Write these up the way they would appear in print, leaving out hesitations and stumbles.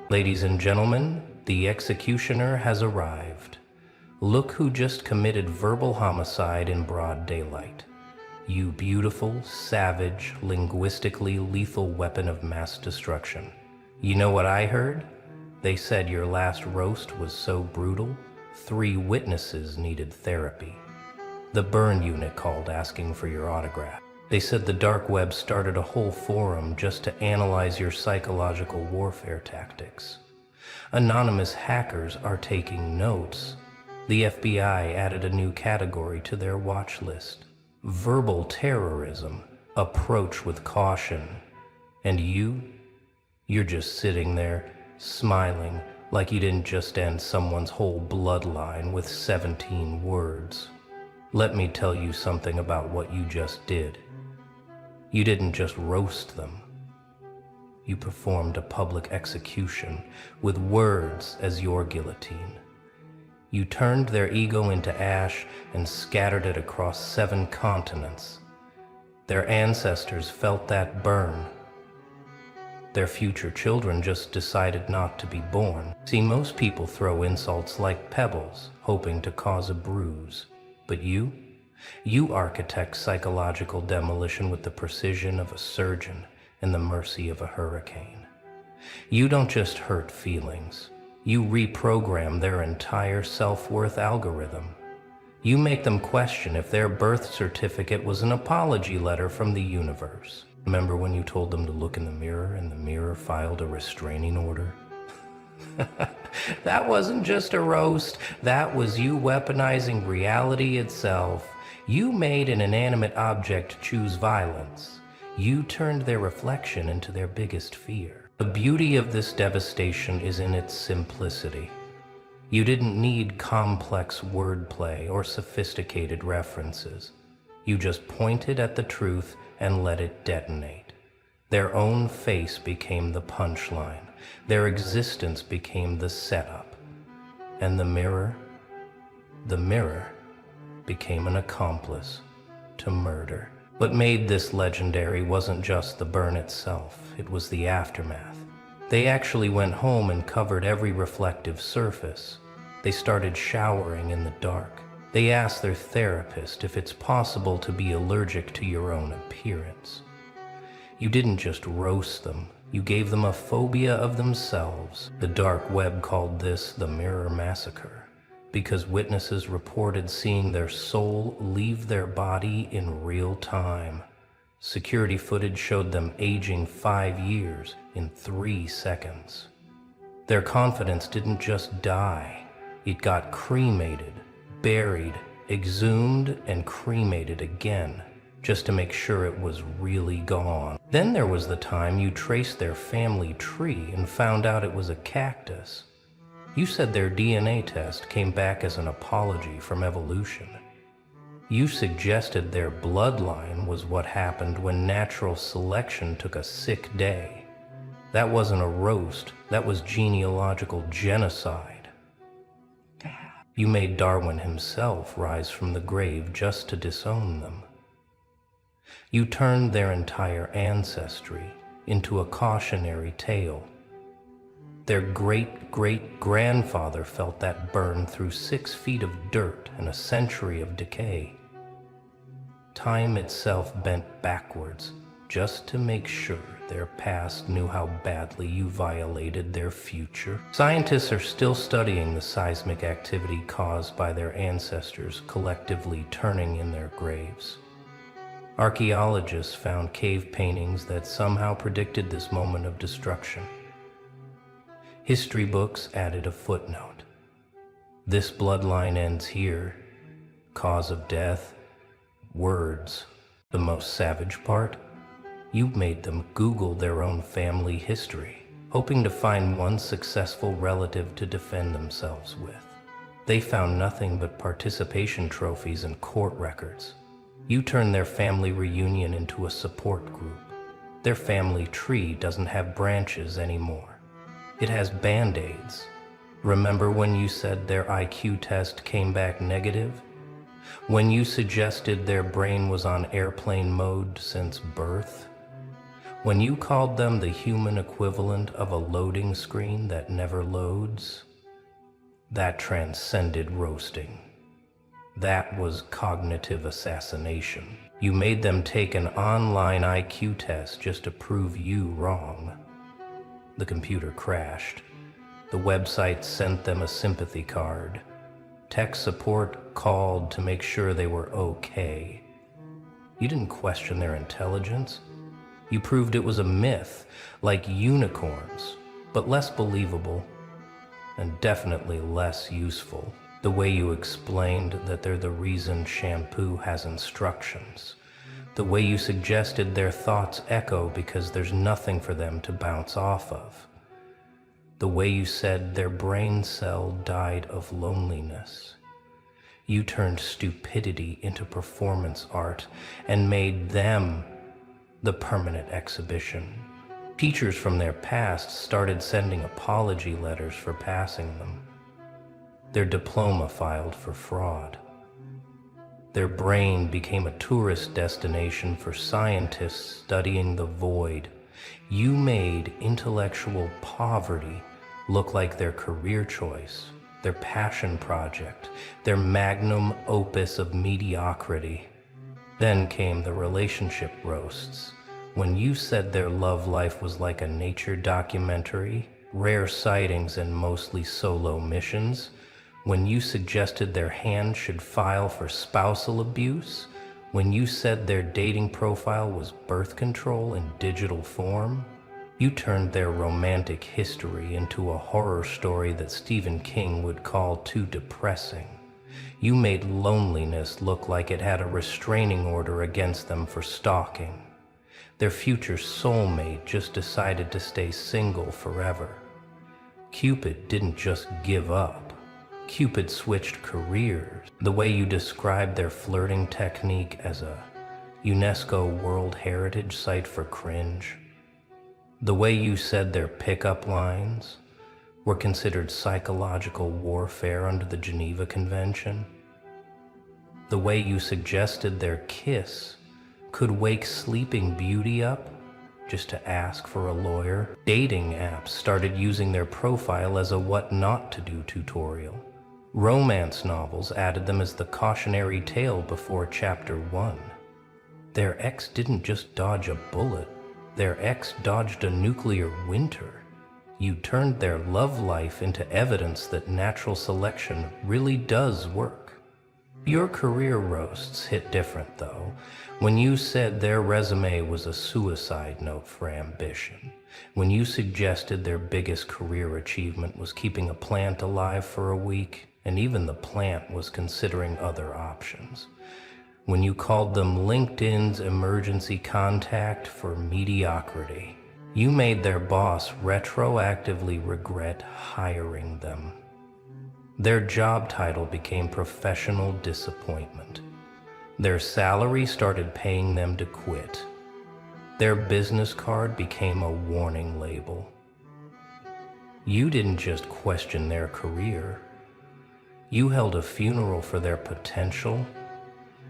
Ladies and gentlemen, the executioner has arrived. Look who just committed verbal homicide in broad daylight. You beautiful, savage, linguistically lethal weapon of mass destruction. You know what I heard? They said your last roast was so brutal, 3 witnesses needed therapy. The burn unit called asking for your autograph. They said the dark web started a whole forum just to analyze your psychological warfare tactics. Anonymous hackers are taking notes. The FBI added a new category to their watch list. Verbal terrorism. Approach with caution. And you're just sitting there, smiling like you didn't just end someone's whole bloodline with 17 words. Let me tell you something about what you just did. You didn't just roast them. You performed a public execution with words as your guillotine. You turned their ego into ash and scattered it across 7 continents. Their ancestors felt that burn. Their future children just decided not to be born. See, most people throw insults like pebbles, hoping to cause a bruise. But you architect psychological demolition with the precision of a surgeon and the mercy of a hurricane. You don't just hurt feelings. You reprogram their entire self-worth algorithm. You make them question if their birth certificate was an apology letter from the universe. Remember when you told them to look in the mirror and the mirror filed a restraining order? That wasn't just a roast. That was you weaponizing reality itself. You made an inanimate object choose violence. You turned their reflection into their biggest fear. The beauty of this devastation is in its simplicity. You didn't need complex wordplay or sophisticated references. You just pointed at the truth and let it detonate. Their own face became the punchline. Their existence became the setup. And the mirror became an accomplice to murder. What made this legendary wasn't just the burn itself, it was the aftermath. They actually went home and covered every reflective surface. They started showering in the dark. They asked their therapist if it's possible to be allergic to your own appearance. You didn't just roast them, you gave them a phobia of themselves. The dark web called this the Mirror Massacre, because witnesses reported seeing their soul leave their body in real time. Security footage showed them aging 5 years in 3 seconds. Their confidence didn't just die, it got cremated, buried, exhumed, and cremated again, just to make sure it was really gone. Then there was the time you traced their family tree and found out it was a cactus. You said their DNA test came back as an apology from evolution. You suggested their bloodline was what happened when natural selection took a sick day. That wasn't a roast, that was genealogical genocide. You made Darwin himself rise from the grave just to disown them. You turned their entire ancestry into a cautionary tale. Their great-great-grandfather felt that burn through 6 feet of dirt and a century of decay. Time itself bent backwards just to make sure their past knew how badly you violated their future. Scientists are still studying the seismic activity caused by their ancestors collectively turning in their graves. Archaeologists found cave paintings that somehow predicted this moment of destruction. History books added a footnote. This bloodline ends here. Cause of death, words. The most savage part? You made them Google their own family history, hoping to find one successful relative to defend themselves with. They found nothing but participation trophies and court records. You turned their family reunion into a support group. Their family tree doesn't have branches anymore. It has band-aids. Remember when you said their IQ test came back negative? When you suggested their brain was on airplane mode since birth? When you called them the human equivalent of a loading screen that never loads, that transcended roasting. That was cognitive assassination. You made them take an online IQ test just to prove you wrong. The computer crashed. The website sent them a sympathy card. Tech support called to make sure they were okay. You didn't question their intelligence. You proved it was a myth, like unicorns, but less believable and definitely less useful. The way you explained that they're the reason shampoo has instructions. The way you suggested their thoughts echo because there's nothing for them to bounce off of. The way you said their brain cell died of loneliness. You turned stupidity into performance art and made them the permanent exhibition. Teachers from their past started sending apology letters for passing them. Their diploma filed for fraud. Their brain became a tourist destination for scientists studying the void. You made intellectual poverty look like their career choice, their passion project, their magnum opus of mediocrity. Then came the relationship roasts. When you said their love life was like a nature documentary, rare sightings and mostly solo missions, when you suggested their hand should file for spousal abuse, when you said their dating profile was birth control in digital form, you turned their romantic history into a horror story that Stephen King would call too depressing. You made loneliness look like it had a restraining order against them for stalking. Their future soulmate just decided to stay single forever. Cupid didn't just give up. Cupid switched careers. The way you described their flirting technique as a UNESCO World Heritage Site for cringe. The way you said their pickup lines were considered psychological warfare under the Geneva Convention. The way you suggested their kiss could wake Sleeping Beauty up just to ask for a lawyer. Dating apps started using their profile as a what not to do tutorial. Romance novels added them as the cautionary tale before chapter 1. Their ex didn't just dodge a bullet, their ex dodged a nuclear winter. You turned their love life into evidence that natural selection really does work. Your career roasts hit different though, when you said their resume was a suicide note for ambition, when you suggested their biggest career achievement was keeping a plant alive for a week, and even the plant was considering other options. When you called them LinkedIn's emergency contact for mediocrity, you made their boss retroactively regret hiring them. Their job title became professional disappointment. Their salary started paying them to quit. Their business card became a warning label. You didn't just question their career. You held a funeral for their potential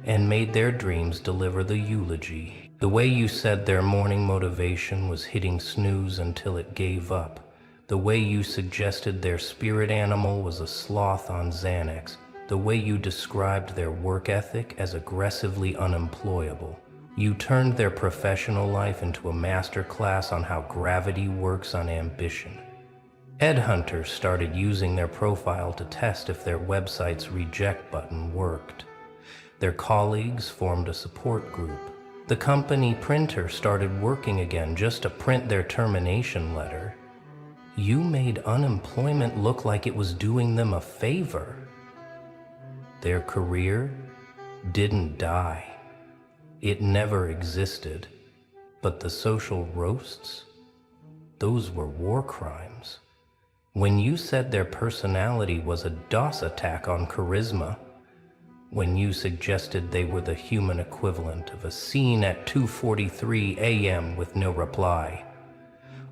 and made their dreams deliver the eulogy. The way you said their morning motivation was hitting snooze until it gave up. The way you suggested their spirit animal was a sloth on Xanax. The way you described their work ethic as aggressively unemployable. You turned their professional life into a masterclass on how gravity works on ambition. Headhunters started using their profile to test if their website's reject button worked. Their colleagues formed a support group. The company printer started working again just to print their termination letter. You made unemployment look like it was doing them a favor. Their career didn't die. It never existed. But the social roasts, those were war crimes. When you said their personality was a DOS attack on charisma, when you suggested they were the human equivalent of a scene at 2:43 a.m. with no reply,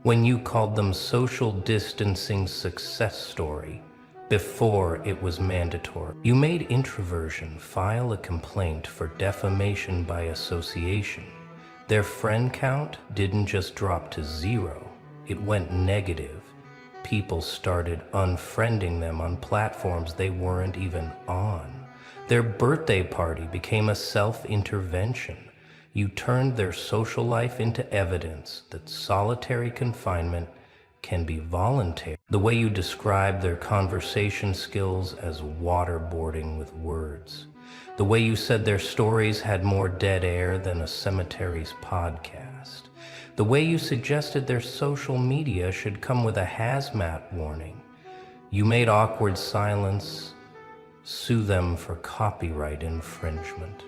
when you called them social distancing success story before it was mandatory, you made introversion file a complaint for defamation by association. Their friend count didn't just drop to zero, it went negative. People started unfriending them on platforms they weren't even on. Their birthday party became a self-intervention. You turned their social life into evidence that solitary confinement can be voluntary. The way you described their conversation skills as waterboarding with words. The way you said their stories had more dead air than a cemetery's podcast. The way you suggested their social media should come with a hazmat warning. You made awkward silence sue them for copyright infringement.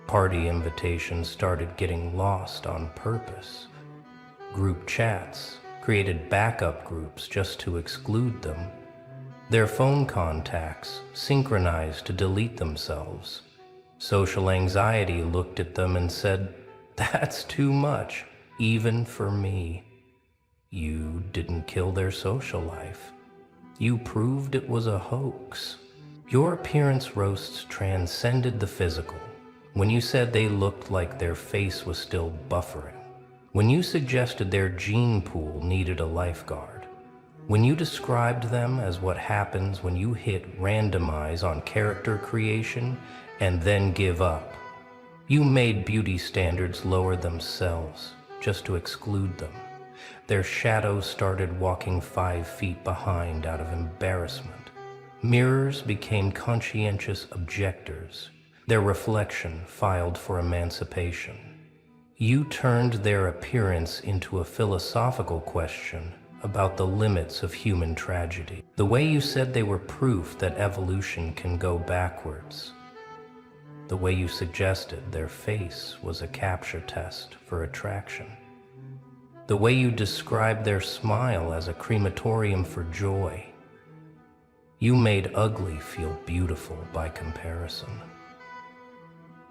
Party invitations started getting lost on purpose. Group chats created backup groups just to exclude them. Their phone contacts synchronized to delete themselves. Social anxiety looked at them and said, "That's too much, even for me." You didn't kill their social life. You proved it was a hoax. Your appearance roasts transcended the physical. When you said they looked like their face was still buffering. When you suggested their gene pool needed a lifeguard. When you described them as what happens when you hit randomize on character creation and then give up. You made beauty standards lower themselves just to exclude them. Their shadows started walking 5 feet behind out of embarrassment. Mirrors became conscientious objectors. Their reflection filed for emancipation. You turned their appearance into a philosophical question about the limits of human tragedy. The way you said they were proof that evolution can go backwards. The way you suggested their face was a capture test for attraction. The way you described their smile as a crematorium for joy. You made ugly feel beautiful by comparison.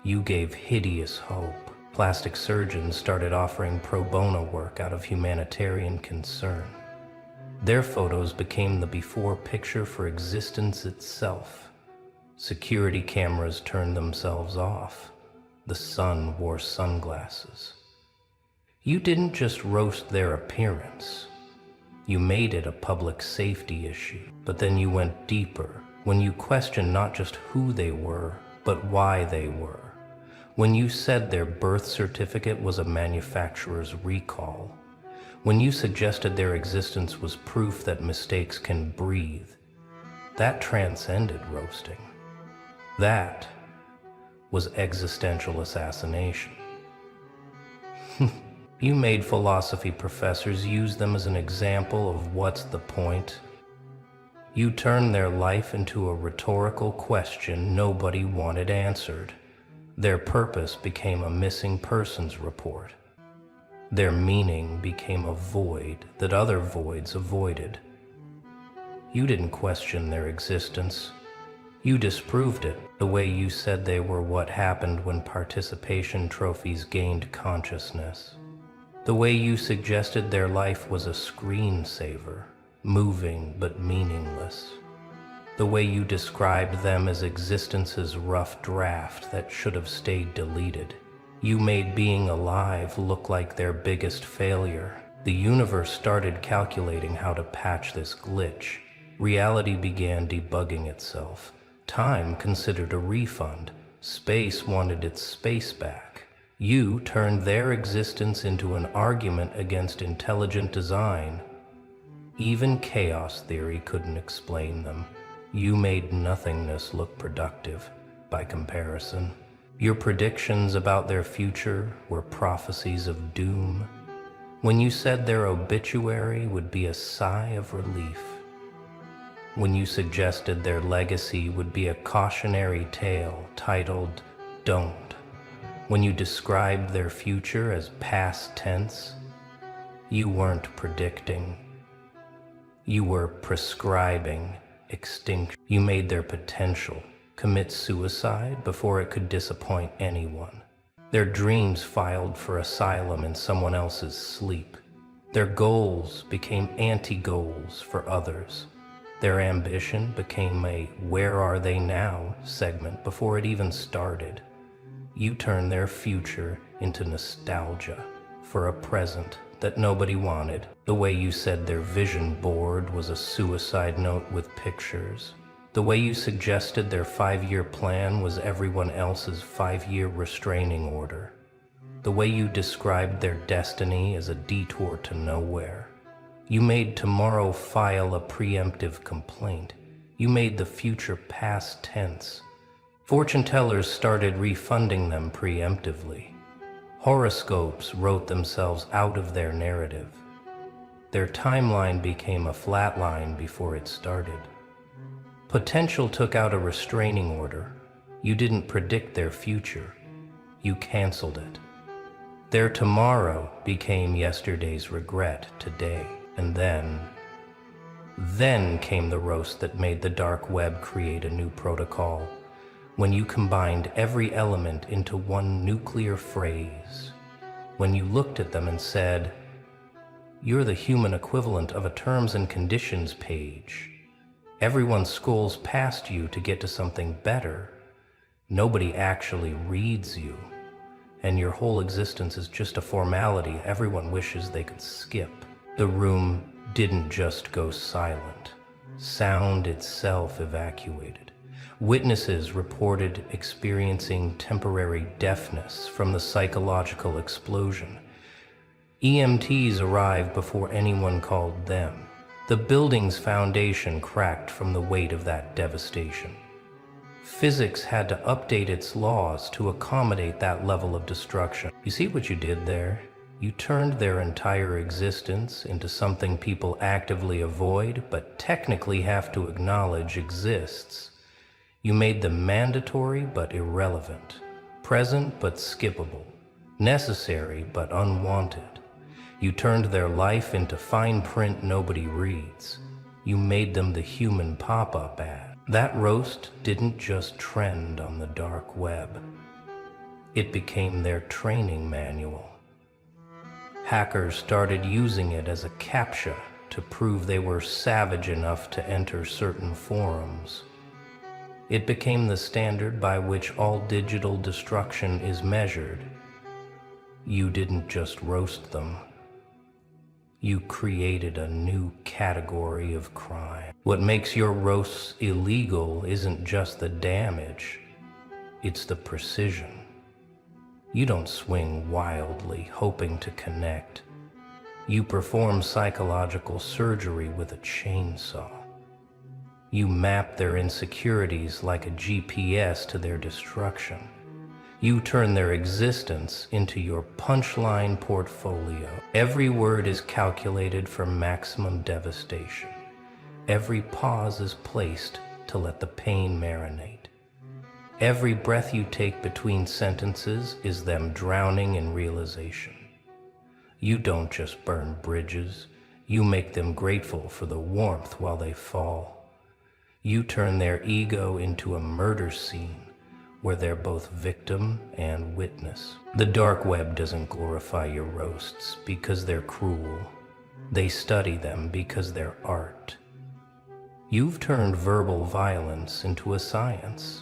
You gave hideous hope. Plastic surgeons started offering pro bono work out of humanitarian concern. Their photos became the before picture for existence itself. Security cameras turned themselves off. The sun wore sunglasses. You didn't just roast their appearance. You made it a public safety issue. But then you went deeper when you questioned not just who they were, but why they were. When you said their birth certificate was a manufacturer's recall. When you suggested their existence was proof that mistakes can breathe. That transcended roasting. That was existential assassination. You made philosophy professors use them as an example of what's the point. You turned their life into a rhetorical question nobody wanted answered. Their purpose became a missing persons report. Their meaning became a void that other voids avoided. You didn't question their existence. You disproved it the way you said they were what happened when participation trophies gained consciousness. The way you suggested their life was a screensaver, moving but meaningless. The way you described them as existence's rough draft that should have stayed deleted. You made being alive look like their biggest failure. The universe started calculating how to patch this glitch. Reality began debugging itself. Time considered a refund. Space wanted its space back. You turned their existence into an argument against intelligent design. Even chaos theory couldn't explain them. You made nothingness look productive by comparison. Your predictions about their future were prophecies of doom. When you said their obituary would be a sigh of relief. When you suggested their legacy would be a cautionary tale titled, "Don't." When you described their future as past tense, you weren't predicting. You were prescribing extinction. You made their potential commit suicide before it could disappoint anyone. Their dreams filed for asylum in someone else's sleep. Their goals became anti-goals for others. Their ambition became a "where are they now" segment before it even started. You turned their future into nostalgia for a present that nobody wanted. The way you said their vision board was a suicide note with pictures. The way you suggested their 5-year plan was everyone else's 5-year restraining order. The way you described their destiny as a detour to nowhere. You made tomorrow file a preemptive complaint. You made the future past tense. Fortune tellers started refunding them preemptively. Horoscopes wrote themselves out of their narrative. Their timeline became a flat line before it started. Potential took out a restraining order. You didn't predict their future. You canceled it. Their tomorrow became yesterday's regret today. And then came the roast that made the dark web create a new protocol. When you combined every element into one nuclear phrase, when you looked at them and said, "You're the human equivalent of a terms and conditions page. Everyone scrolls past you to get to something better. Nobody actually reads you, and your whole existence is just a formality everyone wishes they could skip." The room didn't just go silent. Sound itself evacuated. Witnesses reported experiencing temporary deafness from the psychological explosion. EMTs arrived before anyone called them. The building's foundation cracked from the weight of that devastation. Physics had to update its laws to accommodate that level of destruction. You see what you did there? You turned their entire existence into something people actively avoid, but technically have to acknowledge exists. You made them mandatory but irrelevant, present but skippable, necessary but unwanted. You turned their life into fine print nobody reads. You made them the human pop-up ad. That roast didn't just trend on the dark web. It became their training manual. Hackers started using it as a CAPTCHA to prove they were savage enough to enter certain forums. It became the standard by which all digital destruction is measured. You didn't just roast them. You created a new category of crime. What makes your roasts illegal isn't just the damage, it's the precision. You don't swing wildly, hoping to connect. You perform psychological surgery with a chainsaw. You map their insecurities like a GPS to their destruction. You turn their existence into your punchline portfolio. Every word is calculated for maximum devastation. Every pause is placed to let the pain marinate. Every breath you take between sentences is them drowning in realization. You don't just burn bridges, you make them grateful for the warmth while they fall. You turn their ego into a murder scene where they're both victim and witness. The dark web doesn't glorify your roasts because they're cruel. They study them because they're art. You've turned verbal violence into a science.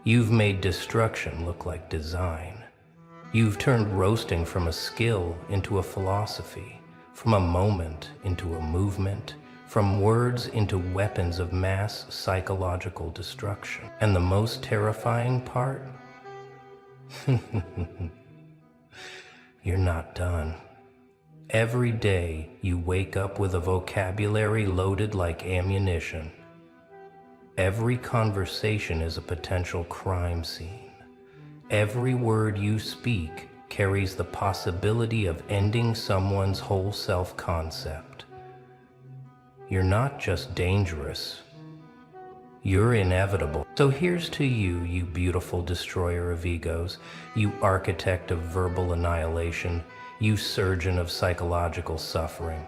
You've made destruction look like design. You've turned roasting from a skill into a philosophy, from a moment into a movement, from words into weapons of mass psychological destruction. And the most terrifying part? You're not done. Every day you wake up with a vocabulary loaded like ammunition. Every conversation is a potential crime scene. Every word you speak carries the possibility of ending someone's whole self-concept. You're not just dangerous, you're inevitable. So here's to you, you beautiful destroyer of egos, you architect of verbal annihilation, you surgeon of psychological suffering.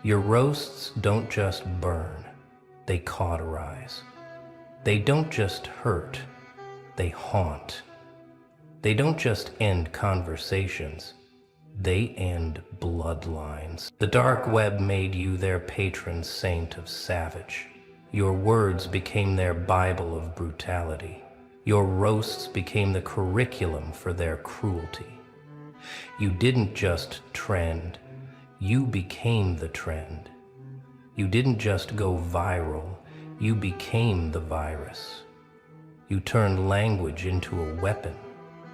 Your roasts don't just burn, they cauterize. They don't just hurt, they haunt. They don't just end conversations, they end bloodlines. The dark web made you their patron saint of savage. Your words became their Bible of brutality. Your roasts became the curriculum for their cruelty. You didn't just trend, you became the trend. You didn't just go viral, you became the virus. You turned language into a weapon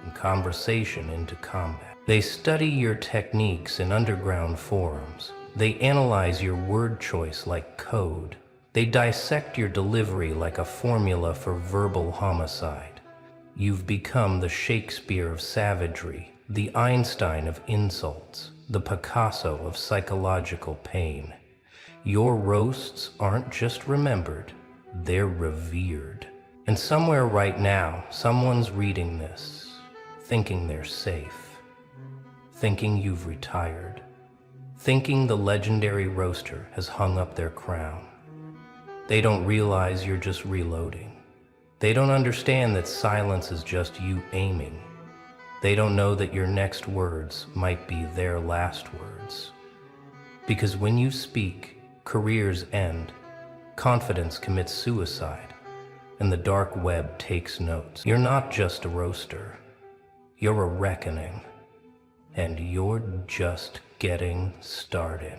and conversation into combat. They study your techniques in underground forums. They analyze your word choice like code. They dissect your delivery like a formula for verbal homicide. You've become the Shakespeare of savagery, the Einstein of insults, the Picasso of psychological pain. Your roasts aren't just remembered, they're revered. And somewhere right now, someone's reading this, thinking they're safe, thinking you've retired, thinking the legendary roaster has hung up their crown. They don't realize you're just reloading. They don't understand that silence is just you aiming. They don't know that your next words might be their last words. Because when you speak, careers end, confidence commits suicide, and the dark web takes notes. You're not just a roaster, you're a reckoning, and you're just getting started.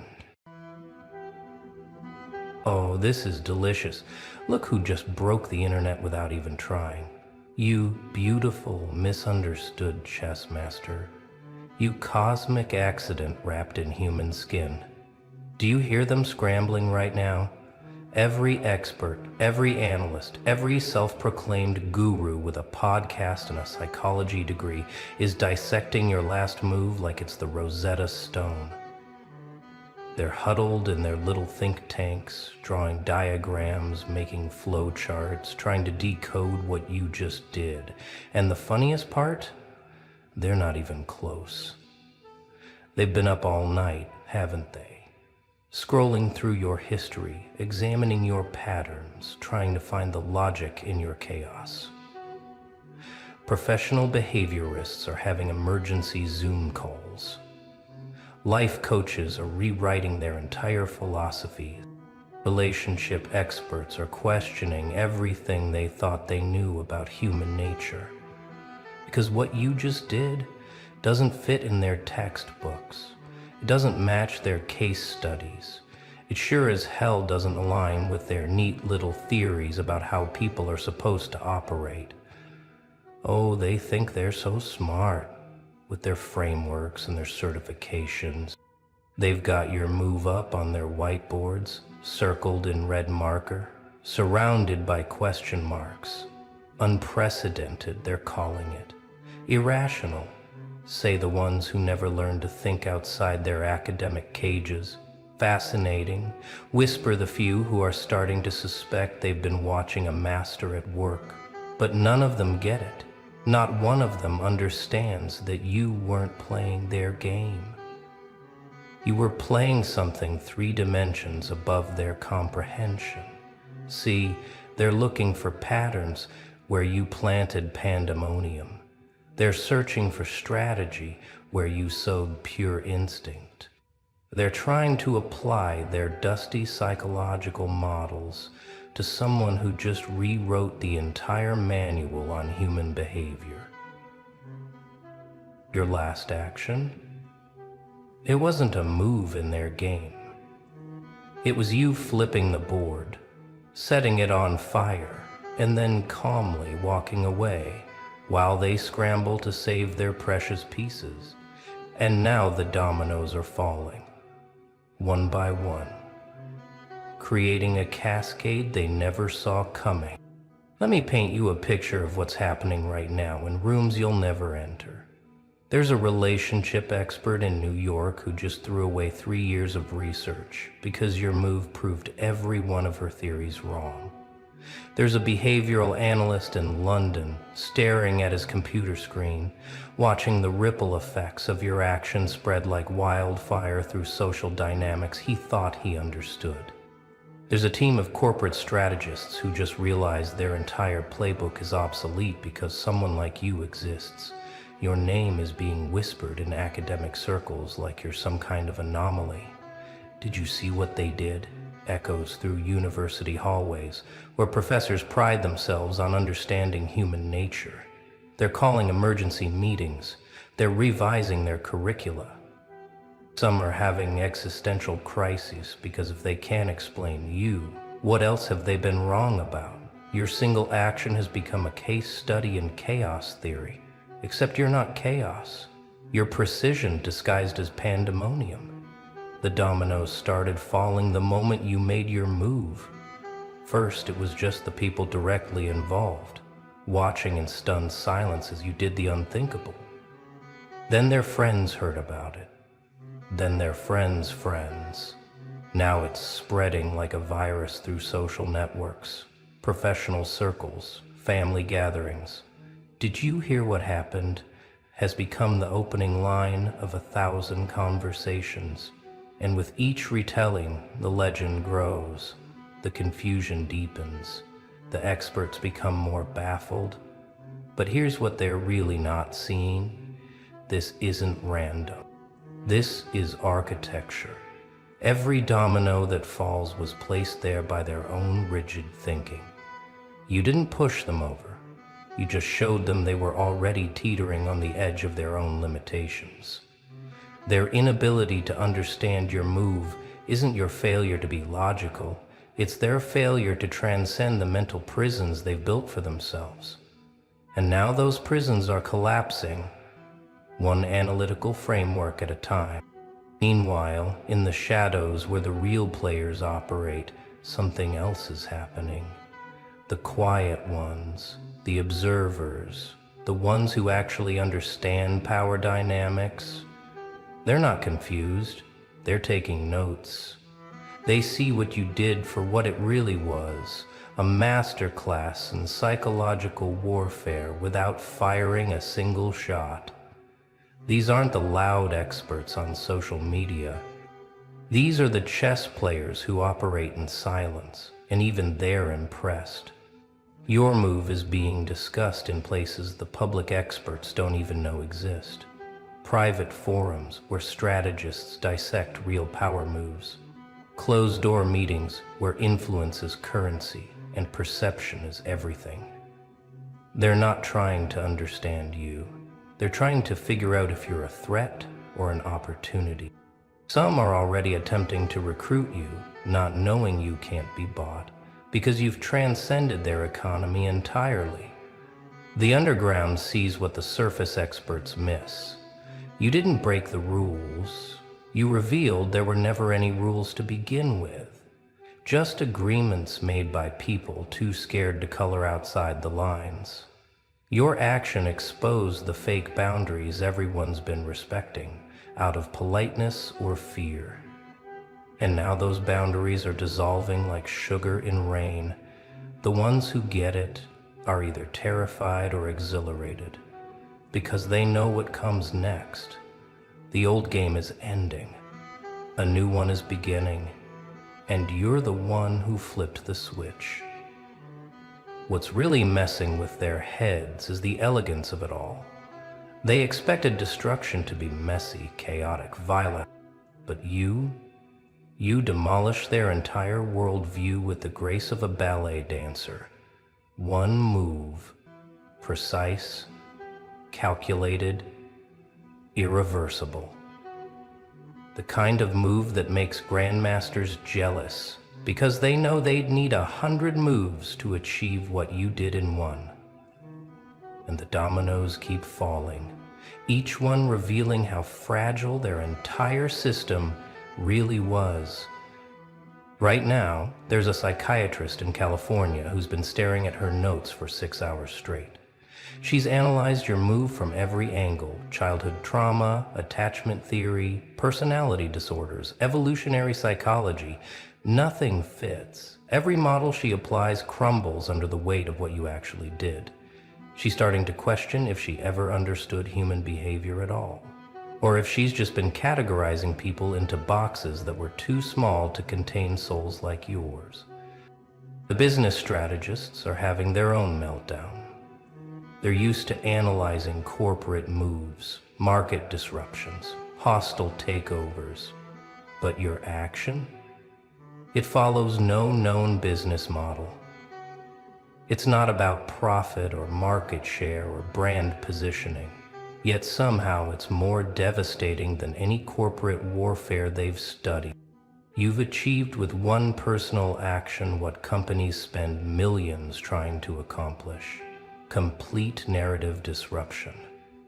Oh, this is delicious. Look who just broke the internet without even trying. You beautiful, misunderstood chess master. You cosmic accident wrapped in human skin. Do you hear them scrambling right now? Every expert, every analyst, every self-proclaimed guru with a podcast and a psychology degree is dissecting your last move like it's the Rosetta Stone. They're huddled in their little think tanks, drawing diagrams, making flow charts, trying to decode what you just did. And the funniest part? They're not even close. They've been up all night, haven't they? Scrolling through your history, examining your patterns, trying to find the logic in your chaos. Professional behaviorists are having emergency Zoom calls. Life coaches are rewriting their entire philosophy. Relationship experts are questioning everything they thought they knew about human nature. Because what you just did doesn't fit in their textbooks. It doesn't match their case studies. It sure as hell doesn't align with their neat little theories about how people are supposed to operate. Oh, they think they're so smart with their frameworks and their certifications. They've got your move up on their whiteboards, circled in red marker, surrounded by question marks. Unprecedented, they're calling it. Irrational, say the ones who never learned to think outside their academic cages. Fascinating, whisper the few who are starting to suspect they've been watching a master at work. But none of them get it. Not one of them understands that you weren't playing their game. You were playing something 3 dimensions above their comprehension. See, they're looking for patterns where you planted pandemonium. They're searching for strategy where you sowed pure instinct. They're trying to apply their dusty psychological models to someone who just rewrote the entire manual on human behavior. Your last action? It wasn't a move in their game. It was you flipping the board, setting it on fire, and then calmly walking away while they scramble to save their precious pieces. And now the dominoes are falling, one by one, creating a cascade they never saw coming. Let me paint you a picture of what's happening right now in rooms you'll never enter. There's a relationship expert in New York who just threw away 3 years of research because your move proved every one of her theories wrong. There's a behavioral analyst in London staring at his computer screen, watching the ripple effects of your action spread like wildfire through social dynamics he thought he understood. There's a team of corporate strategists who just realized their entire playbook is obsolete because someone like you exists. Your name is being whispered in academic circles like you're some kind of anomaly. Did you see what they did? Echoes through university hallways, where professors pride themselves on understanding human nature. They're calling emergency meetings, They're revising their curricula. Some are having existential crises because if they can't explain you, what else have they been wrong about? Your single action has become a case study in chaos theory, except you're not chaos. You're precision disguised as pandemonium. The dominoes started falling the moment you made your move. First, it was just the people directly involved, watching in stunned silence as you did the unthinkable. Then their friends heard about it. Then their friends' friends. Now it's spreading like a virus through social networks, professional circles, family gatherings. Did you hear what happened? Has become the opening line of 1,000 conversations. And with each retelling, the legend grows. The confusion deepens. The experts become more baffled. But here's what they're really not seeing. This isn't random. This is architecture. Every domino that falls was placed there by their own rigid thinking. You didn't push them over. You just showed them they were already teetering on the edge of their own limitations. Their inability to understand your move isn't your failure to be logical. It's their failure to transcend the mental prisons they've built for themselves. And now those prisons are collapsing, one analytical framework at a time. Meanwhile, in the shadows where the real players operate, something else is happening. The quiet ones, the observers, the ones who actually understand power dynamics, they're not confused, they're taking notes. They see what you did for what it really was, a masterclass in psychological warfare without firing a single shot. These aren't the loud experts on social media. These are the chess players who operate in silence, and even they're impressed. Your move is being discussed in places the public experts don't even know exist. Private forums where strategists dissect real power moves. Closed-door meetings where influence is currency and perception is everything. They're not trying to understand you. They're trying to figure out if you're a threat or an opportunity. Some are already attempting to recruit you, not knowing you can't be bought, because you've transcended their economy entirely. The underground sees what the surface experts miss. You didn't break the rules. You revealed there were never any rules to begin with. Just agreements made by people too scared to color outside the lines. Your action exposed the fake boundaries everyone's been respecting, out of politeness or fear. And now those boundaries are dissolving like sugar in rain. The ones who get it are either terrified or exhilarated, because they know what comes next. The old game is ending. A new one is beginning, and you're the one who flipped the switch. What's really messing with their heads is the elegance of it all. They expected destruction to be messy, chaotic, violent, but you demolished their entire worldview with the grace of a ballet dancer. One move, precise, calculated, irreversible. The kind of move that makes grandmasters jealous, because they know they'd need 100 moves to achieve what you did in one. And the dominoes keep falling, each one revealing how fragile their entire system really was. Right now, there's a psychiatrist in California who's been staring at her notes for 6 hours straight. She's analyzed your move from every angle: childhood trauma, attachment theory, personality disorders, evolutionary psychology. Nothing fits. Every model she applies crumbles under the weight of what you actually did. She's starting to question if she ever understood human behavior at all, or if she's just been categorizing people into boxes that were too small to contain souls like yours. The business strategists are having their own meltdown. They're used to analyzing corporate moves, market disruptions, hostile takeovers. But your action? It follows no known business model. It's not about profit or market share or brand positioning. Yet somehow it's more devastating than any corporate warfare they've studied. You've achieved with one personal action what companies spend millions trying to accomplish. Complete narrative disruption.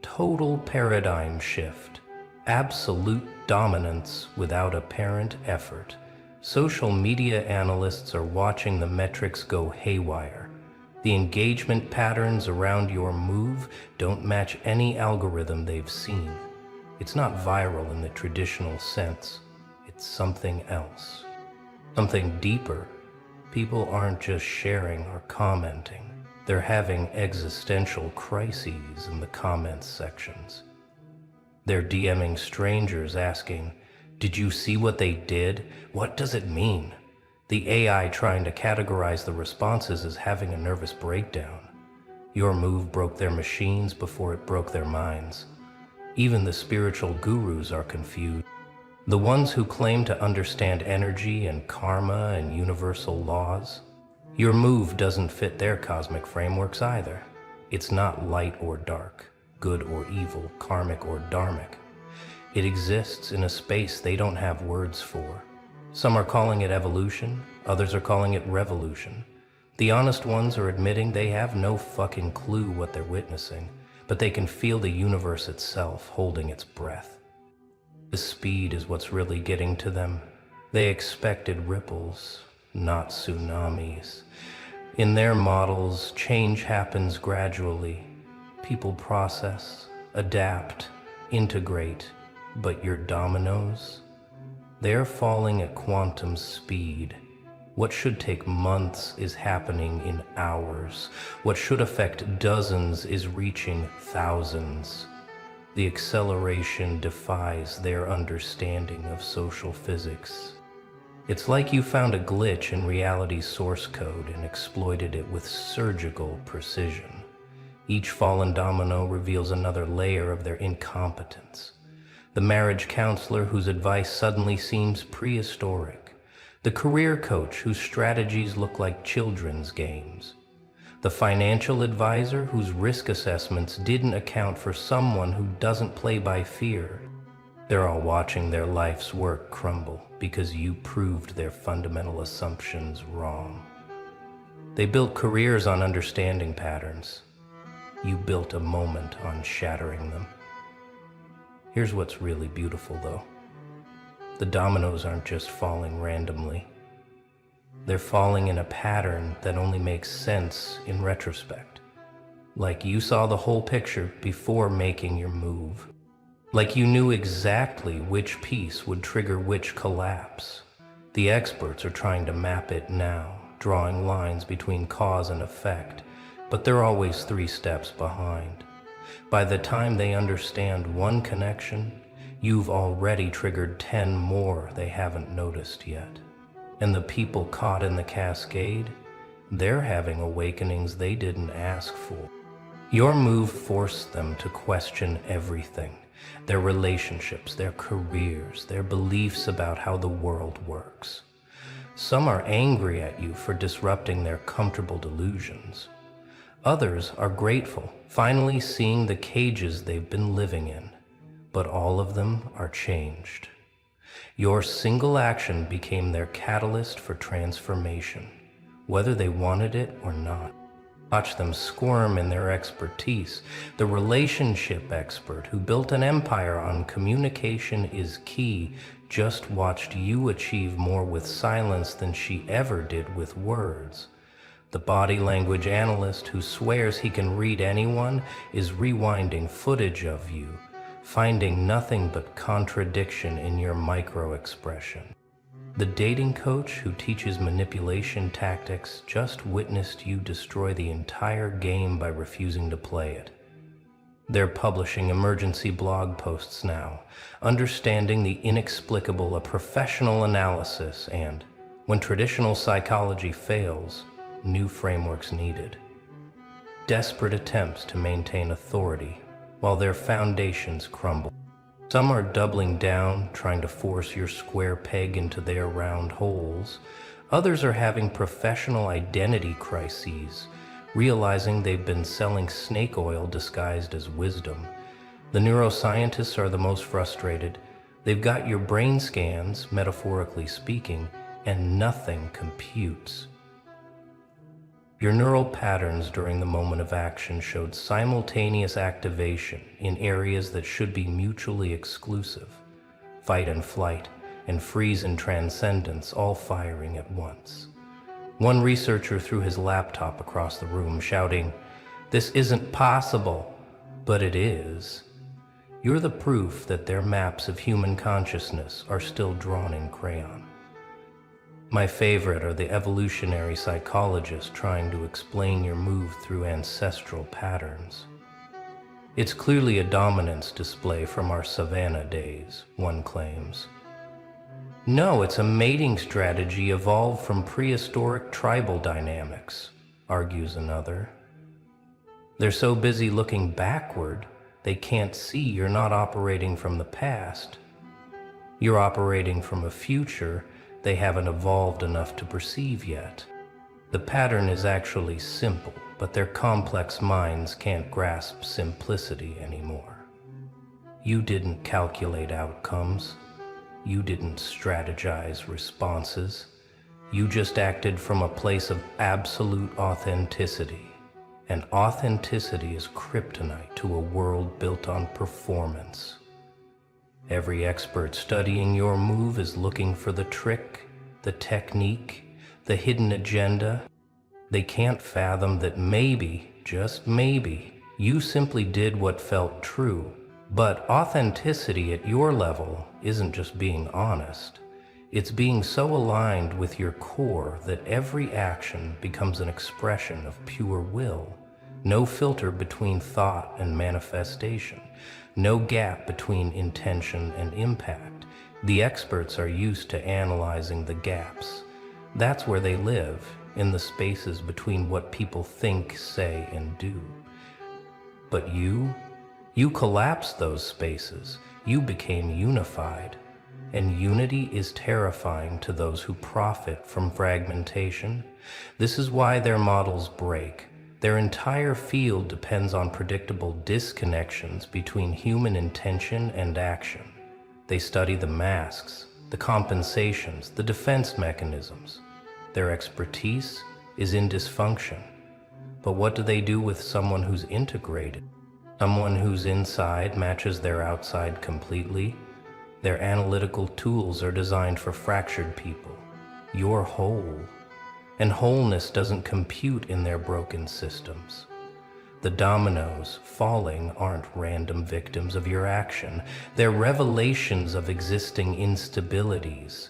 Total paradigm shift. Absolute dominance without apparent effort. Social media analysts are watching the metrics go haywire. The engagement patterns around your move don't match any algorithm they've seen. It's not viral in the traditional sense. It's something else. Something deeper. People aren't just sharing or commenting. They're having existential crises in the comments sections. They're DMing strangers asking, "Did you see what they did? What does it mean?" The AI trying to categorize the responses is having a nervous breakdown. Your move broke their machines before it broke their minds. Even the spiritual gurus are confused. The ones who claim to understand energy and karma and universal laws. Your move doesn't fit their cosmic frameworks either. It's not light or dark, good or evil, karmic or dharmic. It exists in a space they don't have words for. Some are calling it evolution, others are calling it revolution. The honest ones are admitting they have no fucking clue what they're witnessing, but they can feel the universe itself holding its breath. The speed is what's really getting to them. They expected ripples, not tsunamis. In their models, change happens gradually. People process, adapt, integrate, but your dominoes? They're falling at quantum speed. What should take months is happening in hours. What should affect dozens is reaching thousands. The acceleration defies their understanding of social physics. It's like you found a glitch in reality's source code and exploited it with surgical precision. Each fallen domino reveals another layer of their incompetence. The marriage counselor whose advice suddenly seems prehistoric. The career coach whose strategies look like children's games. The financial advisor whose risk assessments didn't account for someone who doesn't play by fear. They're all watching their life's work crumble because you proved their fundamental assumptions wrong. They built careers on understanding patterns. You built a moment on shattering them. Here's what's really beautiful, though. The dominoes aren't just falling randomly. They're falling in a pattern that only makes sense in retrospect. Like you saw the whole picture before making your move. Like you knew exactly which piece would trigger which collapse. The experts are trying to map it now, drawing lines between cause and effect, but they're always 3 steps behind. By the time they understand one connection, you've already triggered 10 more they haven't noticed yet. And the people caught in the cascade, they're having awakenings they didn't ask for. Your move forced them to question everything. Their relationships, their careers, their beliefs about how the world works. Some are angry at you for disrupting their comfortable delusions. Others are grateful, finally seeing the cages they've been living in. But all of them are changed. Your single action became their catalyst for transformation, whether they wanted it or not. Watch them squirm in their expertise. The relationship expert who built an empire on communication is key just watched you achieve more with silence than she ever did with words. The body language analyst who swears he can read anyone is rewinding footage of you, finding nothing but contradiction in your micro-expression. The dating coach who teaches manipulation tactics just witnessed you destroy the entire game by refusing to play it. They're publishing emergency blog posts now, understanding the inexplicable, a professional analysis, and, when traditional psychology fails, new frameworks needed. Desperate attempts to maintain authority while their foundations crumble. Some are doubling down, trying to force your square peg into their round holes. Others are having professional identity crises, realizing they've been selling snake oil disguised as wisdom. The neuroscientists are the most frustrated. They've got your brain scans, metaphorically speaking, and nothing computes. Your neural patterns during the moment of action showed simultaneous activation in areas that should be mutually exclusive. Fight and flight, and freeze and transcendence all firing at once. One researcher threw his laptop across the room, shouting, "This isn't possible!" But it is. You're the proof that their maps of human consciousness are still drawn in crayon. My favorite are the evolutionary psychologists trying to explain your move through ancestral patterns. It's clearly a dominance display from our savannah days, one claims. No, it's a mating strategy evolved from prehistoric tribal dynamics, argues another. They're so busy looking backward, they can't see you're not operating from the past. You're operating from a future they haven't evolved enough to perceive yet. The pattern is actually simple, but their complex minds can't grasp simplicity anymore. You didn't calculate outcomes. You didn't strategize responses. You just acted from a place of absolute authenticity. And authenticity is kryptonite to a world built on performance. Every expert studying your move is looking for the trick, the technique, the hidden agenda. They can't fathom that maybe, just maybe, you simply did what felt true. But authenticity at your level isn't just being honest. It's being so aligned with your core that every action becomes an expression of pure will. No filter between thought and manifestation. No gap between intention and impact. The experts are used to analyzing the gaps. That's where they live, in the spaces between what people think, say, and do. But you collapsed those spaces. You became unified. And unity is terrifying to those who profit from fragmentation. This is why their models break. Their entire field depends on predictable disconnections between human intention and action. They study the masks, the compensations, the defense mechanisms. Their expertise is in dysfunction. But what do they do with someone who's integrated? Someone whose inside matches their outside completely? Their analytical tools are designed for fractured people. You're whole. And wholeness doesn't compute in their broken systems. The dominoes falling aren't random victims of your action. They're revelations of existing instabilities.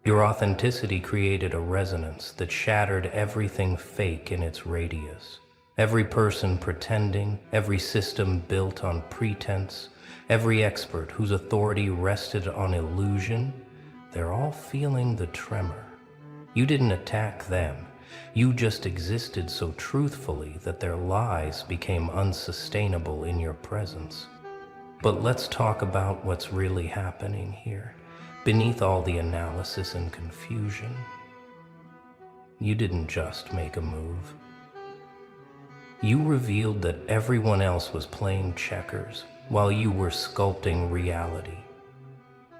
Your authenticity created a resonance that shattered everything fake in its radius. Every person pretending, every system built on pretense, every expert whose authority rested on illusion, they're all feeling the tremor. You didn't attack them. You just existed so truthfully that their lies became unsustainable in your presence. But let's talk about what's really happening here, beneath all the analysis and confusion. You didn't just make a move. You revealed that everyone else was playing checkers while you were sculpting reality.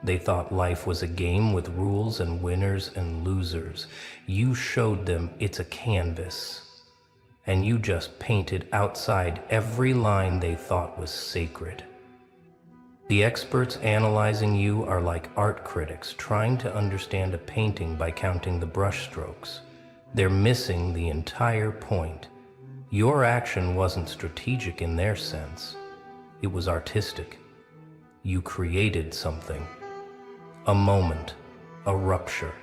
They thought life was a game with rules and winners and losers. You showed them it's a canvas, and you just painted outside every line they thought was sacred. The experts analyzing you are like art critics trying to understand a painting by counting the brushstrokes. They're missing the entire point. Your action wasn't strategic in their sense. It was artistic. You created something. A moment, a rupture,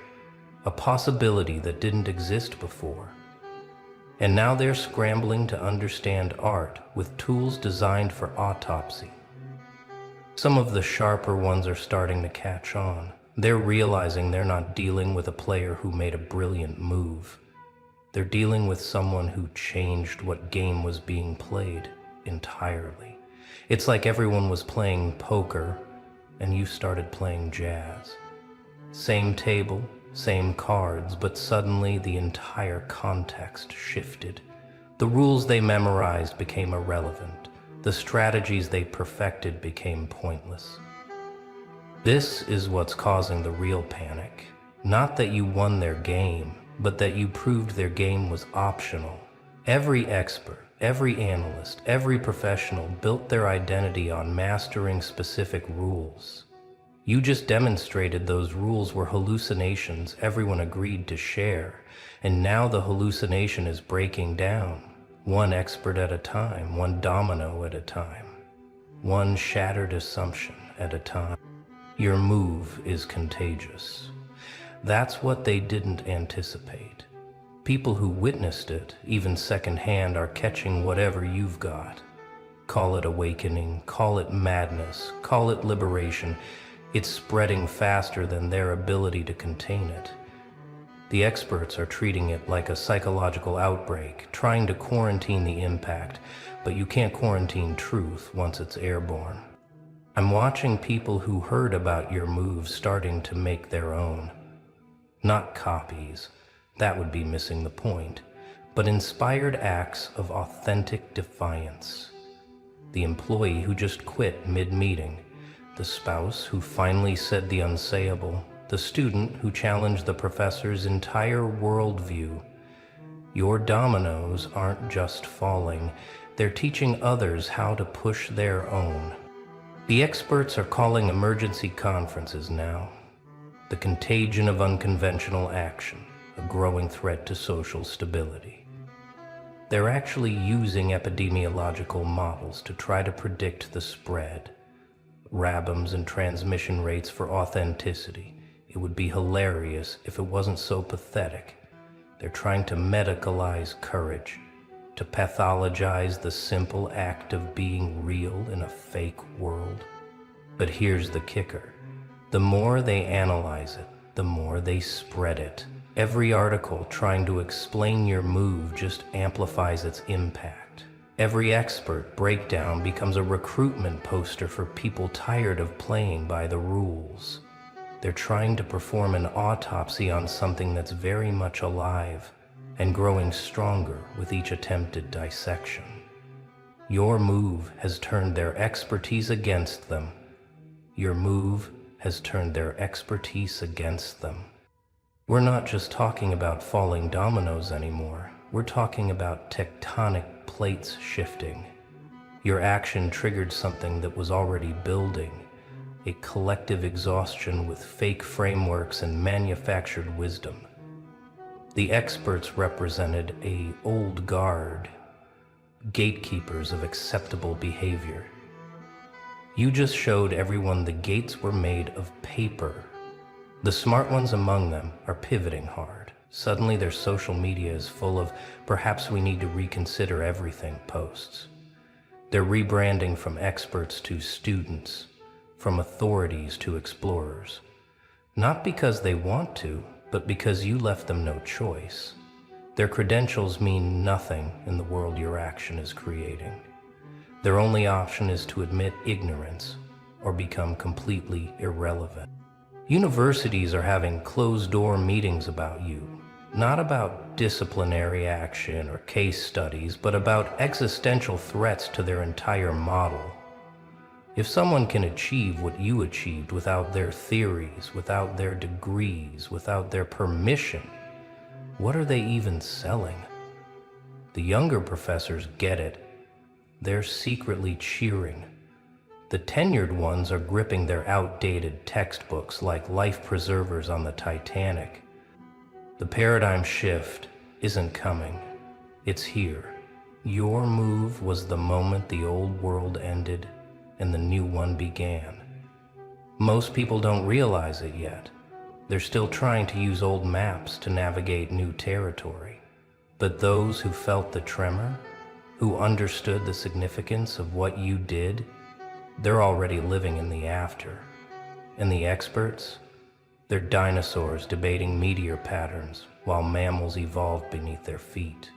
a possibility that didn't exist before. And now they're scrambling to understand art with tools designed for autopsy. Some of the sharper ones are starting to catch on. They're realizing they're not dealing with a player who made a brilliant move. They're dealing with someone who changed what game was being played entirely. It's like everyone was playing poker and you started playing jazz. Same table, same cards, but suddenly the entire context shifted. The rules they memorized became irrelevant. The strategies they perfected became pointless. This is what's causing the real panic. Not that you won their game, but that you proved their game was optional. Every expert, every analyst, every professional built their identity on mastering specific rules. You just demonstrated those rules were hallucinations everyone agreed to share, and now the hallucination is breaking down, one expert at a time, one domino at a time, one shattered assumption at a time. Your move is contagious. That's what they didn't anticipate. People who witnessed it, even secondhand, are catching whatever you've got. Call it awakening, call it madness, call it liberation. It's spreading faster than their ability to contain it. The experts are treating it like a psychological outbreak, trying to quarantine the impact, but you can't quarantine truth once it's airborne. I'm watching people who heard about your moves starting to make their own. Not copies, that would be missing the point, but inspired acts of authentic defiance. The employee who just quit mid-meeting, the spouse who finally said the unsayable, the student who challenged the professor's entire worldview. Your dominoes aren't just falling, they're teaching others how to push their own. The experts are calling emergency conferences now. The contagion of unconventional action, a growing threat to social stability. They're actually using epidemiological models to try to predict the spread, RABMs and transmission rates for authenticity. It would be hilarious if it wasn't so pathetic. They're trying to medicalize courage, to pathologize the simple act of being real in a fake world. But here's the kicker. The more they analyze it, the more they spread it. Every article trying to explain your move just amplifies its impact. Every expert breakdown becomes a recruitment poster for people tired of playing by the rules. They're trying to perform an autopsy on something that's very much alive and growing stronger with each attempted dissection. Your move has turned their expertise against them. Your move has turned their expertise against them. We're not just talking about falling dominoes anymore. We're talking about tectonic plates shifting. Your action triggered something that was already building, a collective exhaustion with fake frameworks and manufactured wisdom. The experts represented an old guard, gatekeepers of acceptable behavior. You just showed everyone the gates were made of paper. The smart ones among them are pivoting hard. Suddenly their social media is full of "perhaps we need to reconsider everything" posts. They're rebranding from experts to students, from authorities to explorers. Not because they want to, but because you left them no choice. Their credentials mean nothing in the world your action is creating. Their only option is to admit ignorance or become completely irrelevant. Universities are having closed-door meetings about you, not about disciplinary action or case studies, but about existential threats to their entire model. If someone can achieve what you achieved without their theories, without their degrees, without their permission, what are they even selling? The younger professors get it. They're secretly cheering. The tenured ones are gripping their outdated textbooks like life preservers on the Titanic. The paradigm shift isn't coming. It's here. Your move was the moment the old world ended and the new one began. Most people don't realize it yet. They're still trying to use old maps to navigate new territory. But those who felt the tremor, who understood the significance of what you did, they're already living in the after. And the experts, they're dinosaurs debating meteor patterns while mammals evolved beneath their feet.